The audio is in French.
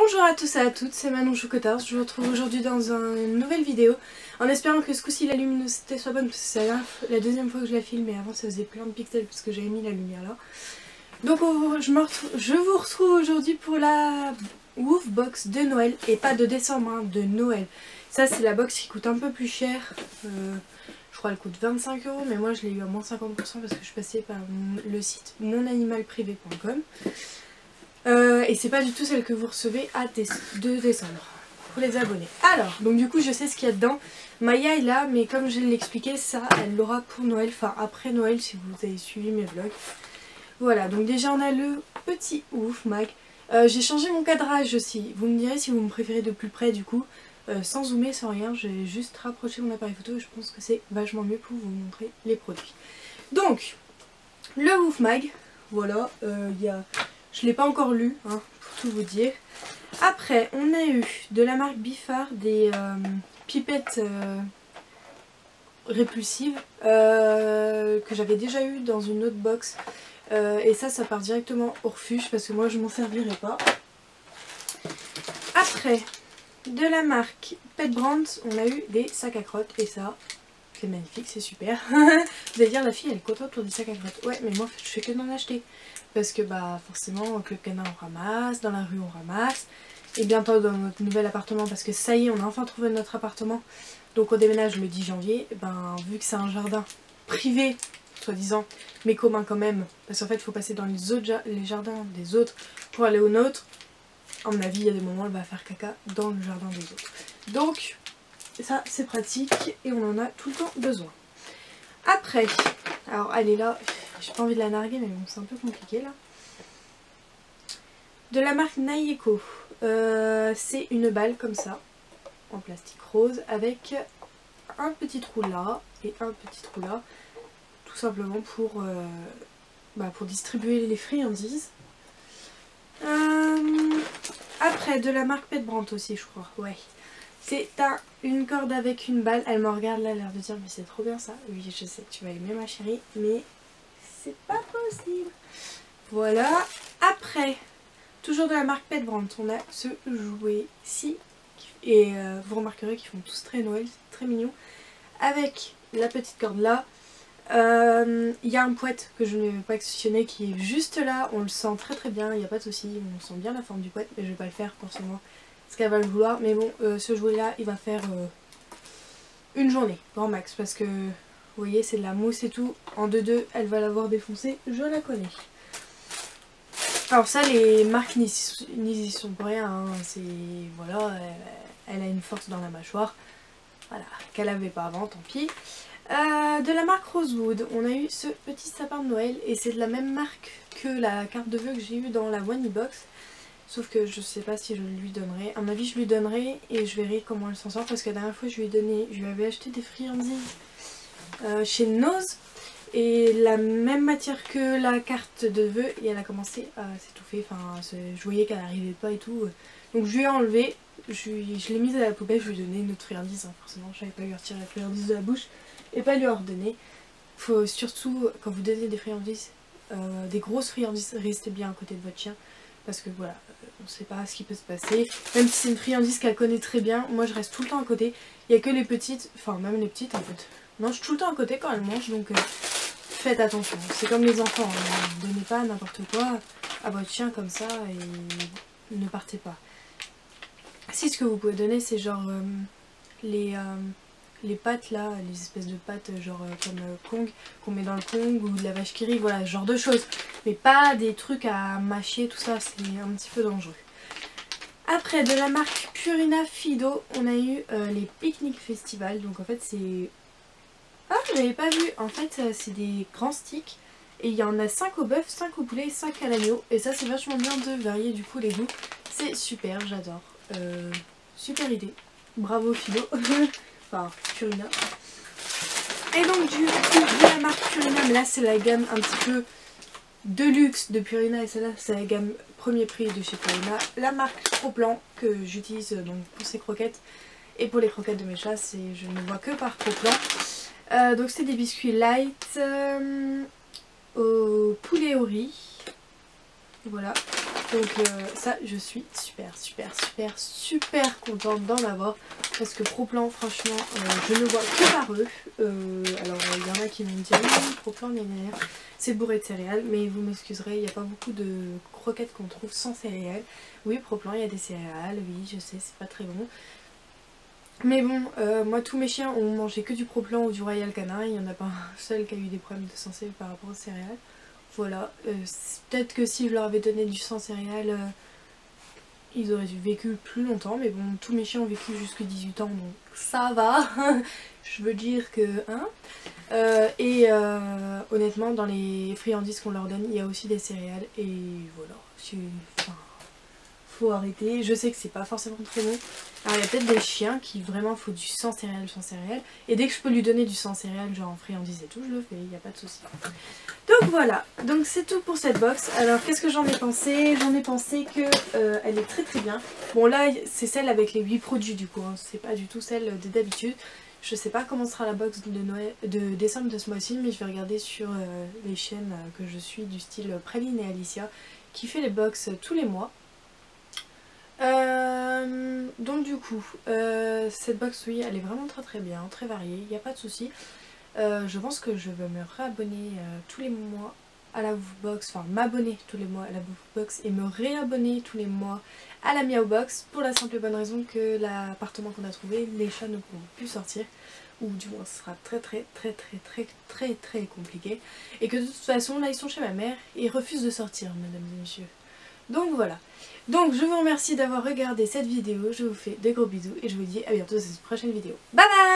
Bonjour à tous et à toutes, c'est Manon Chocotard. Je vous retrouve aujourd'hui dans une nouvelle vidéo en espérant que ce coup-ci la luminosité soit bonne parce que c'est la deuxième fois que je la filme et avant ça faisait plein de pixels parce que j'avais mis la lumière là. Donc je vous retrouve aujourd'hui pour la Woof Box de Noël et pas de décembre, hein, de Noël. Ça c'est la box qui coûte un peu plus cher, je crois elle coûte 25 € mais moi je l'ai eu à moins 50% parce que je suis passée par le site monanimalprivé.com. Et c'est pas du tout celle que vous recevez à 2 décembre pour les abonnés. Alors, donc du coup je sais ce qu'il y a dedans. Maya est là, mais comme je l'ai expliqué, ça elle l'aura pour Noël, enfin après Noël si vous avez suivi mes vlogs. Voilà, donc déjà on a le petit Woof Mag. J'ai changé mon cadrage aussi, vous me direz si vous me préférez de plus près du coup. Sans zoomer, sans rien, j'ai juste rapproché mon appareil photo et je pense que c'est vachement mieux pour vous montrer les produits. Donc, le Woof Mag, voilà, je ne l'ai pas encore lu, hein, pour tout vous dire. Après, on a eu de la marque Bifar des pipettes répulsives que j'avais déjà eu dans une autre box. Et ça part directement au refuge parce que moi je m'en servirai pas. Après, de la marque Pet Brand, on a eu des sacs à crottes et ça, c'est magnifique, c'est super. Vous allez dire la fille elle est contente pour des sacs à crottes. Ouais, mais moi je fais que d'en acheter. Parce que bah forcément au Club Canin on ramasse, dans la rue on ramasse. Et bientôt dans notre nouvel appartement parce que ça y est on a enfin trouvé notre appartement. Donc on déménage le 10 janvier. Ben vu que c'est un jardin privé, soi-disant, mais commun quand même. Parce qu'en fait il faut passer dans les jardins des autres pour aller au nôtre. À mon avis il y a des moments où elle va faire caca dans le jardin des autres. Donc ça c'est pratique et on en a tout le temps besoin. Après, alors elle est là, j'ai pas envie de la narguer mais bon c'est un peu compliqué là. De la marque Naïeko, c'est une balle comme ça, en plastique rose, avec un petit trou là et un petit trou là, tout simplement pour distribuer les friandises. Après, de la marque Pet Brand aussi je crois, ouais. C'est une corde avec une balle. Elle me regarde là, l'air de dire mais c'est trop bien ça. Oui je sais que tu vas aimer ma chérie, mais c'est pas possible. Voilà. Après, toujours de la marque Pet Brand, on a ce jouet-ci. Et vous remarquerez qu'ils font tous très Noël, très mignons. Avec la petite corde là. Il y a un poète que je n'ai pas actionné qui est juste là. On le sent très très bien, il n'y a pas de souci. On sent bien la forme du poète, mais je vais pas le faire pour ce mois. Parce qu'elle va le vouloir. Mais bon, ce jouet là, il va faire une journée, grand max. Parce que, vous voyez, c'est de la mousse et tout. En 2-2, elle va l'avoir défoncé. Je la connais. Alors ça, les marques n'y y sont pour rien. Hein. C'est, voilà, elle a une force dans la mâchoire. Voilà, qu'elle avait pas avant, tant pis. De la marque Rosewood, on a eu ce petit sapin de Noël. Et c'est de la même marque que la carte de vœux que j'ai eue dans la One Box. Sauf que je sais pas si je lui donnerai. À mon avis je lui donnerai et je verrai comment elle s'en sort. Parce que la dernière fois je lui avais acheté des friandises chez Nose. Et la même matière que la carte de vœux. Et elle a commencé à s'étouffer. Enfin je voyais qu'elle n'arrivait pas et tout. Donc je lui ai enlevé. Je l'ai mise à la poubelle. Je lui ai donné une autre friandise. Hein, forcément je savais pas lui retirer la friandise de la bouche. Et pas lui en redonner. Faut surtout quand vous donnez des friandises. Des grosses friandises, restez bien à côté de votre chien. Parce que voilà, on sait pas ce qui peut se passer. Même si c'est une friandise qu'elle connaît très bien, moi je reste tout le temps à côté. Il n'y a que les petites, enfin même les petites en fait. Non, je suis tout le temps à côté quand elles mangent, donc faites attention. C'est comme les enfants, ne donnez pas n'importe quoi à votre chien comme ça et ne partez pas. Si ce que vous pouvez donner c'est genre les pâtes là, les espèces de pâtes genre comme Kong, qu'on met dans le Kong ou de la vache qui rit, voilà, ce genre de choses. Mais pas des trucs à mâcher, tout ça, c'est un petit peu dangereux. Après, de la marque Purina Fido, on a eu les Picnic Festival. Donc en fait c'est... Ah, je l'avais pas vu. En fait c'est des grands sticks. Et il y en a 5 au bœuf, 5 au poulet et 5 à l'agneau. Et ça c'est vachement bien de varier du coup les goûts. C'est super, j'adore. Super idée. Bravo Fido. Enfin, Purina. Et donc du coup de la marque Purina, mais là c'est la gamme un petit peu de luxe de Purina et celle-là c'est la gamme premier prix de chez Purina. La marque Trop Plan que j'utilise donc pour ces croquettes et pour les croquettes de mes chats, je ne vois que par Trop Plan. Donc c'est des biscuits light au poulet au riz. Voilà. Donc ça je suis super contente d'en avoir. Parce que Pro-Plan franchement je ne vois que par eux. Alors il y en a qui vont me dire oui Pro-Plan c'est bourré de céréales. Mais vous m'excuserez, il n'y a pas beaucoup de croquettes qu'on trouve sans céréales. Oui Pro-Plan il y a des céréales, oui je sais c'est pas très bon. Mais bon, moi tous mes chiens ont mangé que du Pro-Plan ou du Royal Canin. Il n'y en a pas un seul qui a eu des problèmes de santé par rapport aux céréales. Voilà, peut-être que si je leur avais donné du sans céréales, ils auraient vécu plus longtemps. Mais bon, tous mes chiens ont vécu jusqu'à 18 ans, donc ça va. Je veux dire que... Hein honnêtement, dans les friandises qu'on leur donne, il y a aussi des céréales. Et voilà, enfin, faut arrêter. Je sais que c'est pas forcément très bon. Alors il y a peut-être des chiens qui vraiment faut du sans céréales. Et dès que je peux lui donner du sans céréales, genre en friandises et tout, je le fais, il n'y a pas de souci. Donc voilà, donc c'est tout pour cette box. Alors qu'est-ce que j'en ai pensé? J'en ai pensé que elle est très bien. Bon là c'est celle avec les 8 produits du coup, hein. C'est pas du tout celle de d'habitude. Je sais pas comment sera la box de décembre de ce mois-ci, mais je vais regarder sur les chaînes que je suis du style Praline et Alicia qui fait les box tous les mois. Donc du coup, cette box oui elle est vraiment très bien, très variée, il n'y a pas de souci. Je pense que je vais me réabonner tous les mois à la box, enfin m'abonner tous les mois à la box et me réabonner tous les mois à la Miao Box pour la simple et bonne raison que l'appartement qu'on a trouvé, les chats ne pourront plus sortir, ou du moins ce sera très compliqué, et que de toute façon là ils sont chez ma mère et ils refusent de sortir mesdames et messieurs. Donc voilà, donc je vous remercie d'avoir regardé cette vidéo, je vous fais de gros bisous et je vous dis à bientôt dans cette prochaine vidéo. Bye bye.